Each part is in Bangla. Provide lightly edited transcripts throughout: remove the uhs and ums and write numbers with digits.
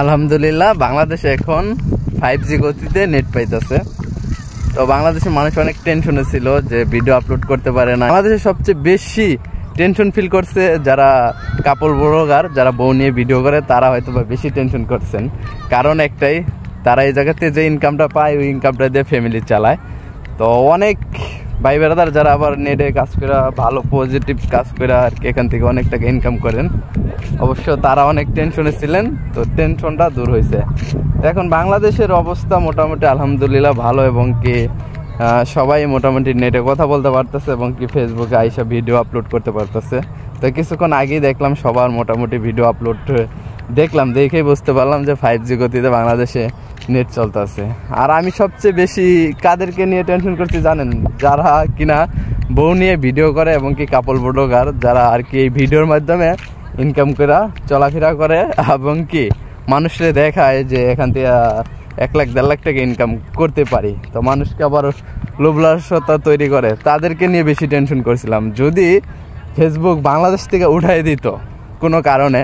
আলহামদুলিল্লাহ বাংলাদেশে এখন 5G গতিতে নেট পাইতেছে। তো বাংলাদেশের মানুষ অনেক টেনশনে ছিল যে ভিডিও আপলোড করতে পারে না। বাংলাদেশে সবচেয়ে বেশি টেনশন ফিল করছে যারা কাপল ব্লগার, যারা বউ নিয়ে ভিডিও করে, তারা হয়তো বা বেশি টেনশন করছেন। কারণ একটাই, তারা এই জায়গাতে যে ইনকামটা পায় ওই ইনকামটা দিয়ে ফ্যামিলি চালায়। তো অনেক ভাই বেড়াদার যারা আবার নেটে কাজ করে ভালো পজিটিভ কাজ করে আর কি এখান থেকে অনেক টাকা ইনকাম করেন, অবশ্য তারা অনেক টেনশনে ছিলেন। তো টেনশনটা দূর হয়েছে। এখন বাংলাদেশের অবস্থা মোটামুটি আলহামদুলিল্লাহ ভালো, এবং কি সবাই মোটামুটি নেটে কথা বলতে পারতেছে এবং কি ফেসবুকে আইসা ভিডিও আপলোড করতে পারতেছে। তো কিছুক্ষণ আগেই দেখলাম সবার মোটামুটি ভিডিও আপলোড দেখলাম, দেখেই বুঝতে পারলাম যে 5G গতিতে বাংলাদেশে নেট চলতেছে। আর আমি সবচেয়ে বেশি কাদেরকে নিয়ে টেনশন করছি জানেন? যারা কিনা বউ নিয়ে ভিডিও করে এবং কি কাপল ব্লগার, যারা আর কি এই ভিডিওর মাধ্যমে ইনকাম করে চলাফেরা করে এবং কি মানুষকে দেখায় যে এখান থেকে 1 লাখ 1.5 লাখ টাকা ইনকাম করতে পারি। তো মানুষকে আবার লোভলালসতা তৈরি করে, তাদেরকে নিয়ে বেশি টেনশন করছিলাম। যদি ফেসবুক বাংলাদেশ থেকে উঠাই দিত কোনো কারণে,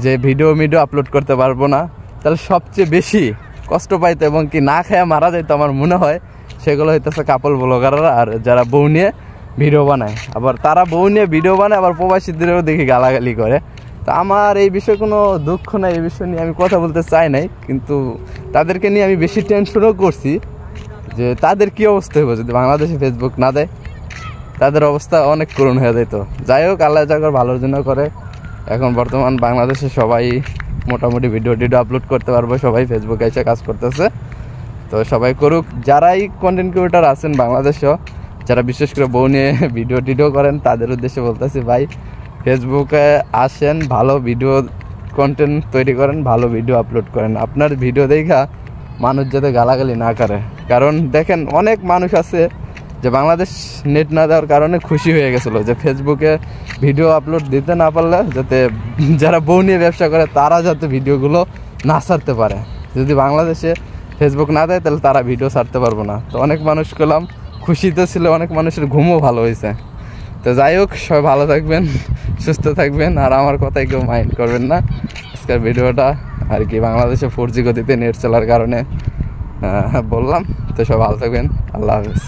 যে ভিডিও আপলোড করতে পারবো না, তাহলে সবচেয়ে বেশি কষ্ট পাইতো এবং কি না খেয়ে মারা যাইতো আমার মনে হয় সেগুলো হইতেছে কাপল ব্লগাররা আর যারা বউ নিয়ে ভিডিও বানায়। আবার তারা বউ নিয়ে ভিডিও বানায় আবার প্রবাসীদেরও দেখি গালাগালি করে। তো আমার এই বিষয়ে কোনো দুঃখ নাই, এই বিষয় নিয়ে আমি কথা বলতে চাই নাই, কিন্তু তাদেরকে নিয়ে আমি বেশি টেনশনও করছি যে তাদের কী অবস্থা হইব যদি বাংলাদেশে ফেসবুক না দেয়। তাদের অবস্থা অনেক করুণ হয়ে যেত। যাই হোক, আল্লাহ যাকর ভালোর জন্য করে। এখন বর্তমান বাংলাদেশে সবাই মোটামুটি ভিডিও আপলোড করতে পারবো, সবাই ফেসবুকে এসে কাজ করতেছে। তো সবাই করুক, যারাই কন্টেন্ট ক্রিয়েটর আছেন বাংলাদেশেও, যারা বিশেষ করে বউ নিয়ে ভিডিও করেন, তাদের উদ্দেশ্যে বলতেছি ভাই ফেসবুকে আসেন, ভালো ভিডিও কন্টেন্ট তৈরি করেন, ভালো ভিডিও আপলোড করেন। আপনার ভিডিও দেখা মানুষ যাতে গালাগালি না করে। কারণ দেখেন অনেক মানুষ আছে যে বাংলাদেশ নেট না দেওয়ার কারণে খুশি হয়ে গেছিলো যে ফেসবুকে ভিডিও আপলোড দিতে না পারলে যাতে যারা বউ নিয়ে ব্যবসা করে তারা যাতে ভিডিওগুলো না ছাড়তে পারে। যদি বাংলাদেশে ফেসবুক না দেয় তাহলে তারা ভিডিও ছাড়তে পারবো না। তো অনেক মানুষ করলাম খুশিতে ছিল, অনেক মানুষের ঘুমও ভালো হয়েছে। তো যাই হোক, সবাই ভালো থাকবেন, সুস্থ থাকবেন, আর আমার কথাই কেউ মাইন্ড করবেন না। আজকের ভিডিওটা আর কি বাংলাদেশে 4G গতিতে নেট চলার কারণে বললাম। তো সবাই ভালো থাকবেন, আল্লাহ হাফেজ।